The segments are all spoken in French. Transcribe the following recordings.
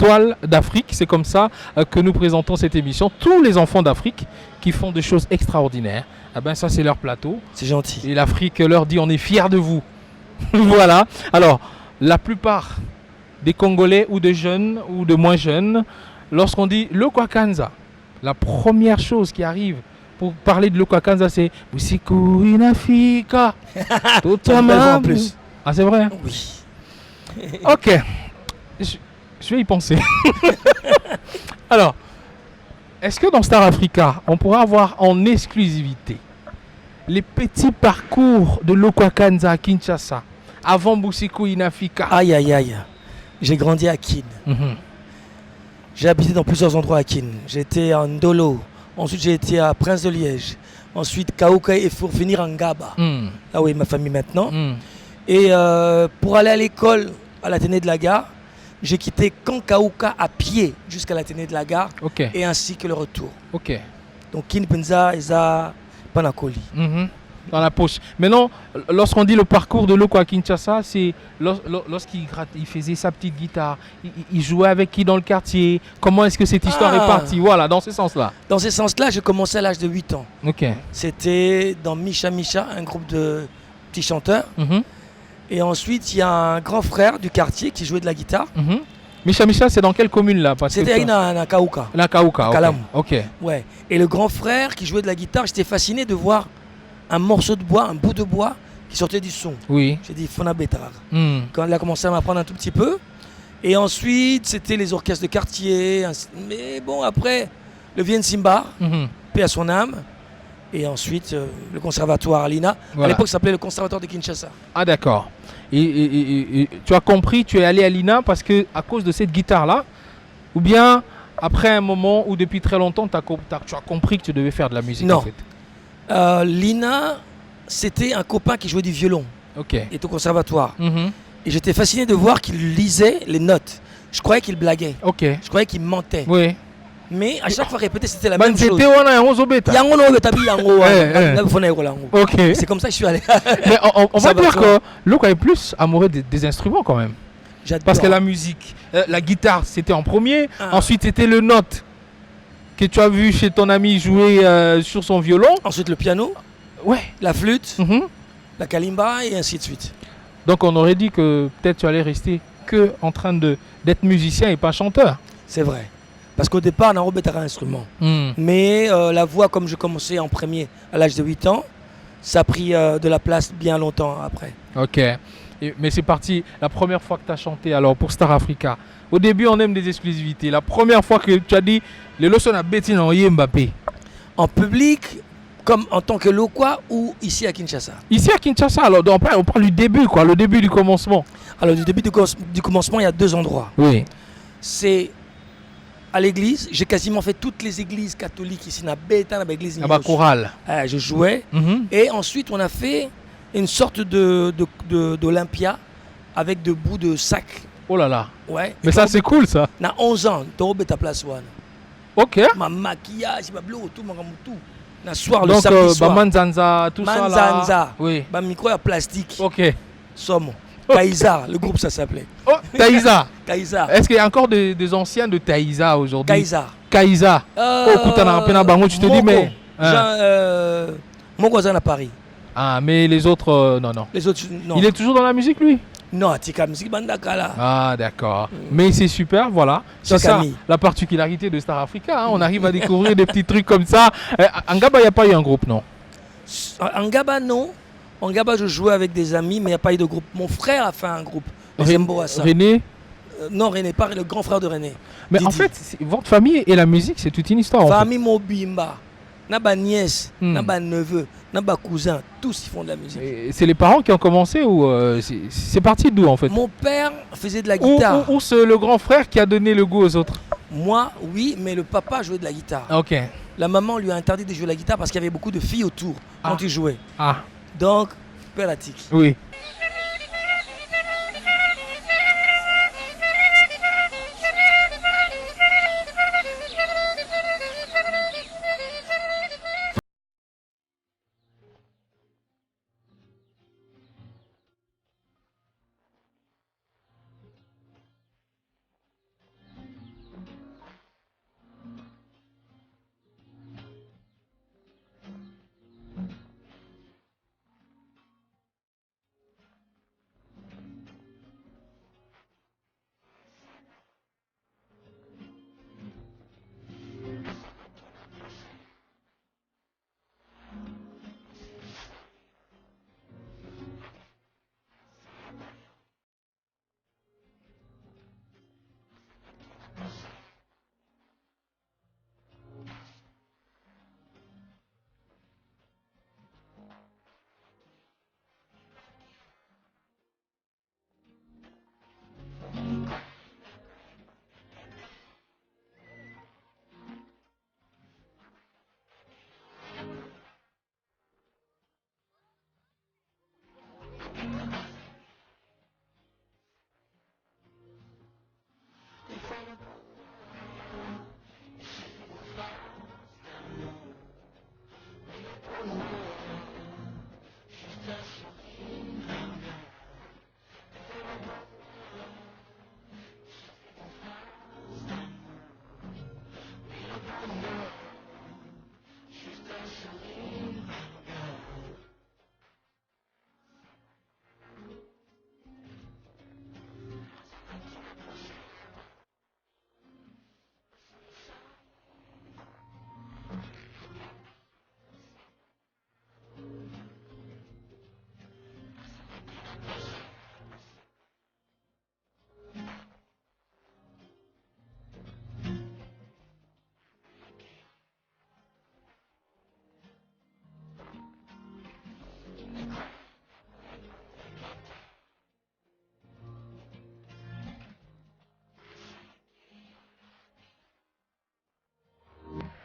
étoiles d'Afrique. C'est comme ça que nous présentons cette émission. Tous les enfants d'Afrique qui font des choses extraordinaires. Ah ben ça c'est leur plateau. C'est gentil. Et l'Afrique leur dit on est fiers de vous. Voilà. Alors, la plupart des Congolais ou de jeunes ou de moins jeunes, lorsqu'on dit le Kwakanza, la première chose qui arrive pour parler de le Kwakanza, c'est Busiku inafika. Totalement. En plus. Ah, c'est vrai? Oui. Ok. Je vais y penser. Alors, est-ce que dans Star Africa, on pourra avoir en exclusivité les petits parcours de Lokwakanza à Kinshasa avant Busiku Inafika? Aïe, aïe, aïe. J'ai grandi à Kin. Mhm. J'ai habité dans plusieurs endroits à Kin. J'étais à Ndolo. Ensuite, j'ai été à Prince de Liège. Ensuite, Kaouka et pour finir en Ngaba. Là où est ma famille maintenant. Et pour aller à l'école à l'Athénée de la Gare, j'ai quitté Kankauka à pied jusqu'à l'Athénée de la Gare. Ok. Et ainsi que le retour. Ok. Donc, Kin Penza, Eza, Panakoli. Dans la poche. Maintenant, lorsqu'on dit le parcours de Loko à Kinshasa, c'est lorsqu'il il faisait sa petite guitare, il jouait avec qui dans le quartier, comment est-ce que cette histoire est partie? Voilà, dans ce sens-là. Dans ce sens-là, j'ai commencé à l'âge de 8 ans. Ok. C'était dans Misha Misha, un groupe de petits chanteurs. Et ensuite, il y a un grand frère du quartier qui jouait de la guitare. Misha Misha, c'est dans quelle commune là? C'était à Kaouka. La Kaouka, ok. Kalam. Ok. Ouais. Et le grand frère qui jouait de la guitare, j'étais fasciné de voir un morceau de bois, un bout de bois qui sortait du son. Oui. J'ai dit Fona Betar. Quand il a commencé à m'apprendre un tout petit peu. Et ensuite, c'était les orchestres de quartier. Mais bon, après, le Vienne Simba, paix à son âme. Et ensuite, le conservatoire à l'INA. Voilà. À l'époque, ça s'appelait le conservatoire de Kinshasa. Ah d'accord. Et tu as compris, tu es allé à l'INA parce que à cause de cette guitare-là, ou bien après un moment ou depuis très longtemps, tu as compris que tu devais faire de la musique? Non. En fait. L'INA, c'était un copain qui jouait du violon. Ok. Il était au conservatoire. Et j'étais fasciné de voir qu'il lisait les notes. Je croyais qu'il blaguait. Ok. Je croyais qu'il mentait. Oui. Mais à chaque fois répété, c'était la même chose. Ok. C'est comme ça que je suis allé. Mais on va dire que Loko est plus amoureux des instruments quand même. J'adore. Parce que la musique, la guitare, c'était en premier. Ensuite, c'était le note que tu as vu chez ton ami jouer sur son violon. Ensuite, le piano. Ouais. La flûte. La kalimba et ainsi de suite. Donc, on aurait dit que peut-être tu allais rester que en train d'être musicien et pas chanteur. C'est vrai. Parce qu'au départ, Naro était un instrument. Mais la voix, comme je commençais en premier à l'âge de 8 ans, ça a pris de la place bien longtemps après. Ok. Mais c'est parti, la première fois que tu as chanté alors pour Star Africa. Au début, on aime des exclusivités. La première fois que tu as dit, les leçons à Betty Mbappé. En public, comme en tant que Lokwa ou ici à Kinshasa? Ici à Kinshasa, alors on parle du début, quoi, le début du commencement. Alors du début du commencement, il y a 2 endroits. Oui. C'est à l'église, j'ai quasiment fait toutes les églises catholiques ici, dans l'église. Ah bah, chorale. Je jouais. Et ensuite, on a fait une sorte d'Olympia avec de bouts de sac. Oh là là. Ouais. Mais ça, c'est cool, ça. Na 11 ans, tu ta place. Ok. Ma maquillage, ma bleu, tout, tout. Na soir, le donc, samedi soir. Manzanza, tout ça là. Manzanza. Oui. Ma micro à plastique. Ok. Somme. Taïsa, le groupe ça s'appelait. Oh, Taïsa. Taïsa. Est-ce qu'il y a encore des anciens de Taïsa aujourd'hui? Taïsa. Kaïsa. Oh, tu te dis, mais. Mon voisin à Paris. Ah, mais les autres, non. Les autres, non. Il est toujours dans la musique, lui? Non, Tika Musique Bandakala. Ah, d'accord. Mais c'est super, voilà. C'est ça, la particularité de Star Africa. On arrive à découvrir des petits trucs comme ça. En Ngaba, il n'y a pas eu un groupe, non? En Ngaba, non. En Ngaba, je jouais avec des amis, mais il n'y a pas eu de groupe. Mon frère a fait un groupe. René? Non, René, pas le grand frère de René. Mais Didi. En fait, votre famille et la musique, c'est toute une histoire. Famille Mobimba. Naba nièce, naba neveu, naba cousin, tous ils font de la musique. C'est les parents qui ont commencé ou c'est parti d'où en fait? Mon père faisait de la guitare. Ou c'est le grand frère qui a donné le goût aux autres? Moi, oui, mais le papa jouait de la guitare. Ok. La maman lui a interdit de jouer de la guitare parce qu'il y avait beaucoup de filles autour quand il jouait. Ah. Donc, pératique. Oui.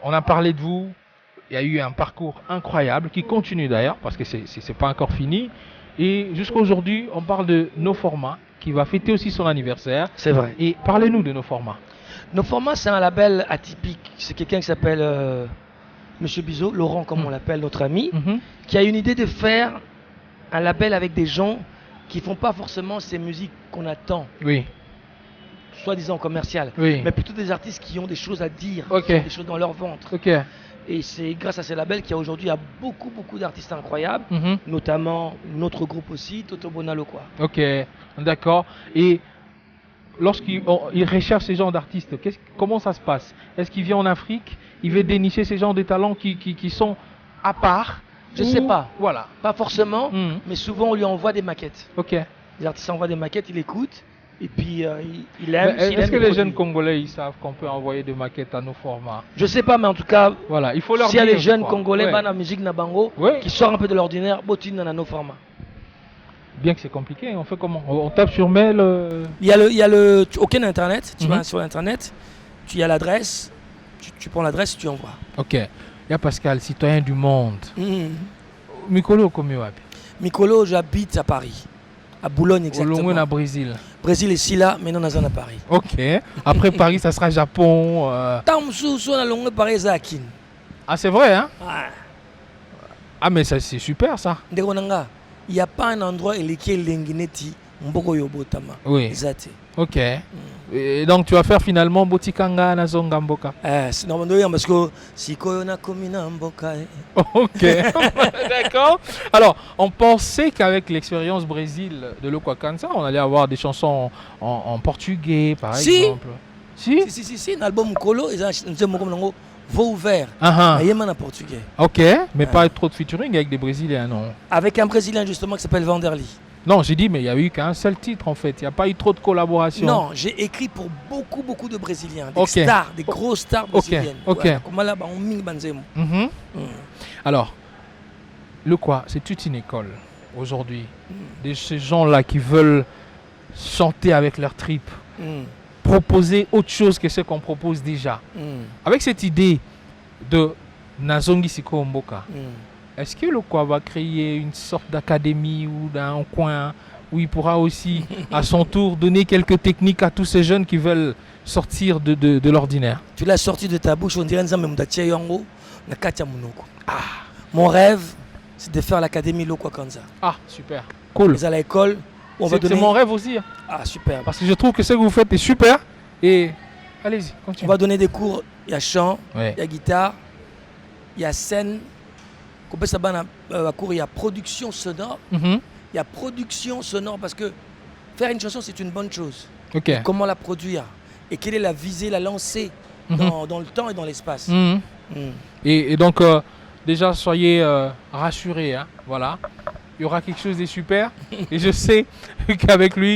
On a parlé de vous. Il y a eu un parcours incroyable qui continue d'ailleurs parce que c'est pas encore fini. Et jusqu'à aujourd'hui, on parle de nos formats qui va fêter aussi son anniversaire. C'est vrai. Et parlez-nous de nos formats. Nos formats, c'est un label atypique. C'est quelqu'un qui s'appelle Monsieur Bizot, Laurent comme on l'appelle, notre ami, qui a une idée de faire un label avec des gens qui font pas forcément ces musiques qu'on attend. Oui. Soi-disant commerciales. Oui. Mais plutôt des artistes qui ont des choses à dire, Okay. des choses dans leur ventre. Ok. Et c'est grâce à ces labels qu'il y a aujourd'hui beaucoup d'artistes incroyables, notamment notre groupe aussi, Toto Bonalo quoi. Ok, d'accord. Et lorsqu'il recherche ces genres d'artistes, comment ça se passe? Est-ce qu'il vient en Afrique, il veut dénicher ces genres de talents qui sont à part? Je sais pas. Voilà. Pas forcément, mais souvent on lui envoie des maquettes. Ok. Les artistes envoient des maquettes, il écoute, et puis il aime. Est-ce que les jeunes Congolais ils savent qu'on peut envoyer des maquettes à nos formats? Je sais pas, mais en tout cas, voilà, il faut leur s'il y a dire, des jeunes quoi. Congolais, Ouais. la musique Nabango, Ouais. qui sortent un peu de l'ordinaire, botine dans nos formats. Bien que c'est compliqué, on fait comment? On tape sur mail Il y a le aucun internet, tu vas sur internet, tu as l'adresse, tu prends l'adresse et tu envoies. Ok. Il y a Pascal, citoyen du monde. Mikolo comme wapi? Mikolo, j'habite à Paris, à Boulogne exactement. Au loin au Brésil. Brésil est là, mais non à Paris. Ok. Après Paris, ça sera Japon. Tamsou, soit la longue Paris Zakin. Ah, c'est vrai, hein? Ah. Ah, mais ça, c'est super, ça. Ndekonanga, il n'y a pas un endroit où il lengineti mboko yobotama. Oui. Exact. Ok. Et donc, tu vas faire finalement Botikanga na Zonga Mboka. C'est normal parce que si Koyona Komina Mboka. Ok. D'accord. Alors, on pensait qu'avec l'expérience Brésil de Lokwa Kanza, on allait avoir des chansons en portugais, par exemple. Si, un album Kolo, ils ont Vaux ouvert. En portugais. Ok, mais pas trop de featuring avec des Brésiliens, non? Avec un Brésilien justement qui s'appelle Vanderly. Non, j'ai dit, mais il n'y a eu qu'un seul titre en fait. Il n'y a pas eu trop de collaboration. Non, j'ai écrit pour beaucoup de Brésiliens. Des stars, des grosses stars brésiliennes. Ok. Voilà. Alors, le quoi? C'est toute une école aujourd'hui. De ces gens-là qui veulent chanter avec leur tripes. Proposer autre chose que ce qu'on propose déjà. Avec cette idée de Nazongi Siko Mboka, est-ce que le quoi va créer une sorte d'académie ou d'un coin où il pourra aussi, à son tour, donner quelques techniques à tous ces jeunes qui veulent sortir de l'ordinaire? Tu l'as sorti de ta bouche, on dirait mon rêve, c'est de faire l'académie Lokwa Kanza. Ah, super. Cool. À l'école, c'est mon rêve aussi. Ah, super. Parce que je trouve que ce que vous faites est super. Et allez-y, continue. On va donner des cours, il y a chant, il y a guitare, il y a scène. Il y a production sonore. Il y a production sonore parce que faire une chanson, c'est une bonne chose. Okay. Comment la produire? Et quelle est la visée, la lancée dans le temps et dans l'espace. Et donc, déjà, soyez rassurés. Hein, voilà. Il y aura quelque chose de super. Et je sais qu'avec lui,